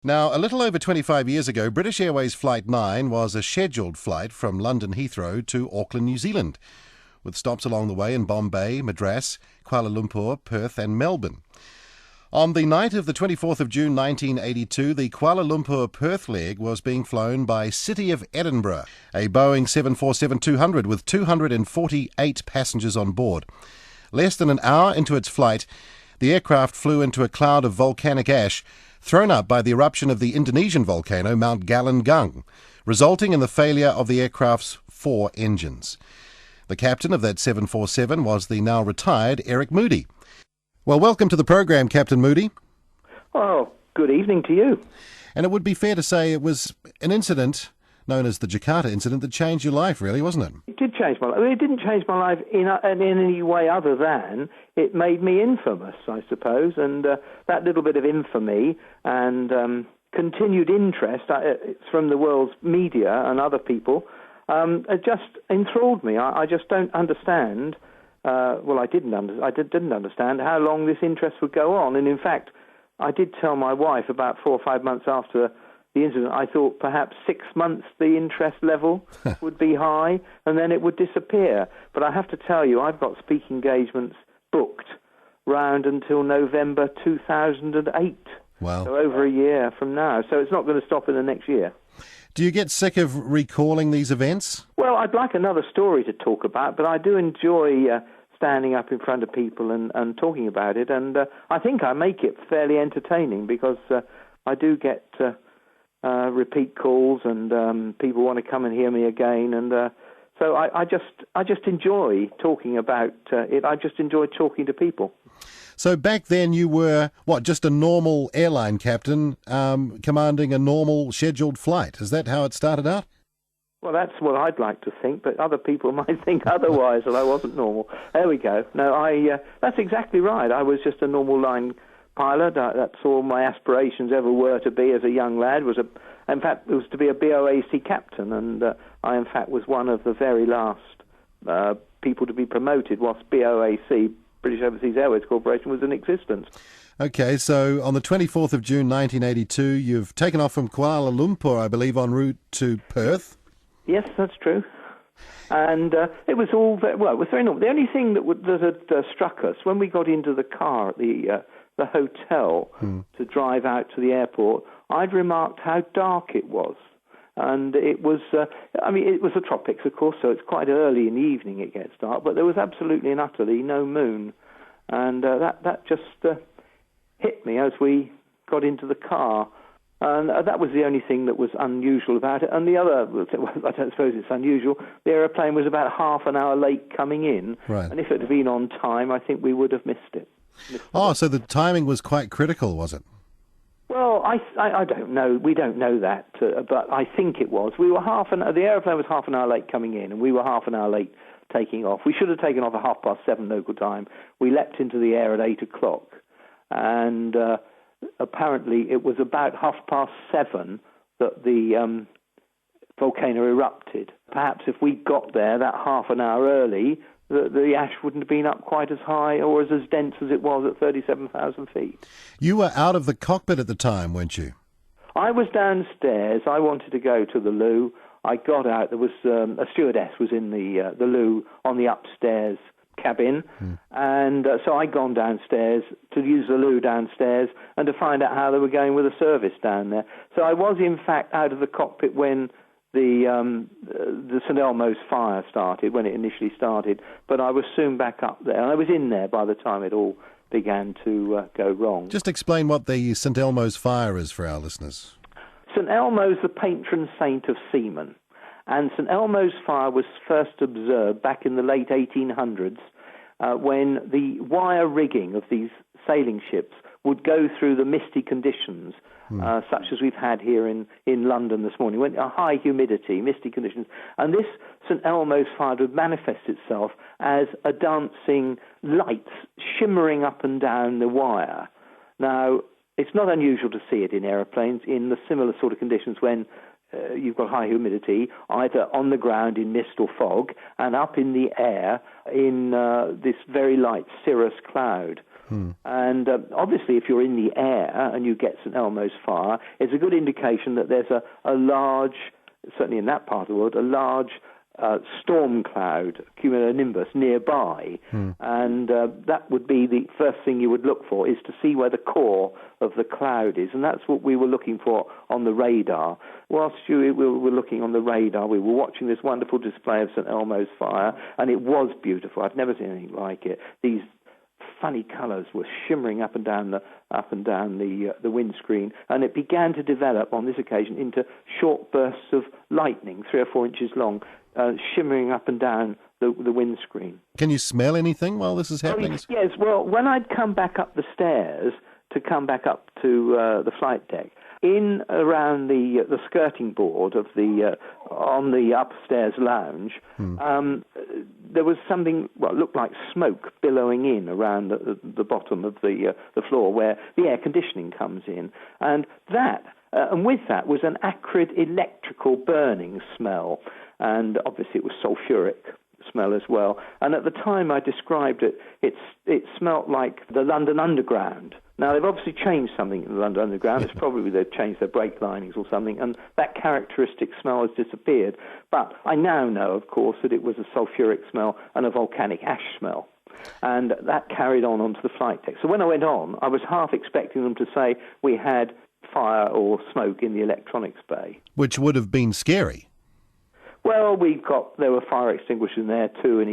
Now, a little over 25 years ago, British Airways Flight 9 was a scheduled flight from London Heathrow to Auckland, New Zealand, with stops along the way in Bombay, Madras, Kuala Lumpur, Perth and Melbourne. On the night of the 24th of June 1982, the Kuala Lumpur-Perth leg was being flown by City of Edinburgh, a Boeing 747-200 with 248 passengers on board. Less than an hour into its flight, the aircraft flew into a cloud of volcanic ash thrown up by the eruption of the Indonesian volcano Mt Galungung, resulting in the failure of the aircraft's 4 engines. The captain of that 747 was the now retired Moody. Well, welcome to the program, Captain Moody. Well, good evening to you. And it would be fair to say it was an incident known as the Jakarta incident that changed your life, really, wasn't it? It did change my life. It didn't change my life in any way other than it made me infamous, I suppose. And that little bit of infamy and continued interest from the world's media and other people it just enthralled me. I just don't understand. I didn't understand how long this interest would go on. And in fact, I did tell my wife about 4 or 5 months after the incident, I thought perhaps 6 months the interest level would be high and then it would disappear. But I have to tell you, I've got speaking engagements booked round until November 2008. Wow. So over a year from now. So it's not going to stop in the next year. Do you get sick of recalling these events? Well, I'd like another story to talk about, but I do enjoy standing up in front of people and talking about it. And I think I make it fairly entertaining because I do get repeat calls and people want to come and hear me again. And so I just enjoy talking about it. I just enjoy talking to people. So back then you were, just a normal airline captain commanding a normal scheduled flight. Is that how it started out? Well, that's what I'd like to think, but other people might think otherwise, that I wasn't normal. There we go. No, that's exactly right. I was just a normal line pilot. That's all my aspirations ever were to be as a young lad. In fact, it was to be a BOAC captain, and I, in fact, was one of the very last people to be promoted whilst BOAC, British Overseas Airways Corporation, was in existence. Okay, so on the 24th of June 1982, you've taken off from Kuala Lumpur, I believe, en route to Perth. Yes, that's true. And it was all it was very normal. The only thing that had struck us when we got into the car at the hotel to drive out to the airport, I'd remarked how dark it was. And it was, it was the tropics, of course, so it's quite early in the evening it gets dark, but there was absolutely and utterly no moon. And that just hit me as we got into the car. And that was the only thing that was unusual about it. And the other, I don't suppose it's unusual, the aeroplane was about half an hour late coming in. Right. And if it had been on time, I think we would have missed it. So the timing was quite critical, was it? Well, I don't know. We don't know that, but I think it was. The aeroplane was half an hour late coming in, and we were half an hour late taking off. We should have taken off at 7:30 local time. We leapt into the air at 8 o'clock, and apparently it was about 7:30 that the volcano erupted. Perhaps if we got there that half an hour early, the ash wouldn't have been up quite as high or as dense as it was at 37,000 feet. You were out of the cockpit at the time, weren't you? I was downstairs. I wanted to go to the loo. I got out. There was a stewardess was in the loo on the upstairs cabin, and so I'd gone downstairs to use the loo downstairs and to find out how they were going with the service down there. So I was, in fact, out of the cockpit when the St Elmo's fire started, when it initially started, but I was soon back up there, and I was in there by the time it all began to go wrong. Just explain what the St Elmo's fire is for our listeners. St Elmo's the patron saint of seamen, and St Elmo's fire was first observed back in the late 1800s when the wire rigging of these sailing ships would go through the misty conditions such as we've had here in London this morning, when a high humidity, misty conditions. And this St Elmo's fire would manifest itself as a dancing light shimmering up and down the wire. Now, it's not unusual to see it in aeroplanes in the similar sort of conditions when you've got high humidity, either on the ground in mist or fog, and up in the air in this very light cirrus cloud. And obviously, if you're in the air and you get St Elmo's fire, it's a good indication that there's a large, certainly in that part of the world, a large storm cloud, cumulonimbus, nearby. And that would be the first thing you would look for, is to see where the core of the cloud is. And that's what we were looking for on the radar. Whilst we were looking on the radar, we were watching this wonderful display of St Elmo's fire, and it was beautiful. I've never seen anything like it. These funny colours were shimmering up and down the windscreen, and it began to develop on this occasion into short bursts of lightning, 3 or 4 inches long, shimmering up and down the windscreen. Can you smell anything while this is happening? Yes, well, when I'd come back up the stairs to come back up to the flight deck, in around the skirting board of on the upstairs lounge, there was something, looked like smoke billowing in around the bottom of the floor where the air conditioning comes in, and with that was an acrid electrical burning smell, and obviously it was sulfuric smell as well. And at the time I described it, it smelt like the London Underground. Now, they've obviously changed something in the London Underground. It's probably they've changed their brake linings or something, and that characteristic smell has disappeared. But I now know, of course, that it was a sulfuric smell and a volcanic ash smell. And that carried onto the flight deck. So when I went on, I was half expecting them to say we had fire or smoke in the electronics bay. Which would have been scary. Well, there were fire extinguishers in there too, and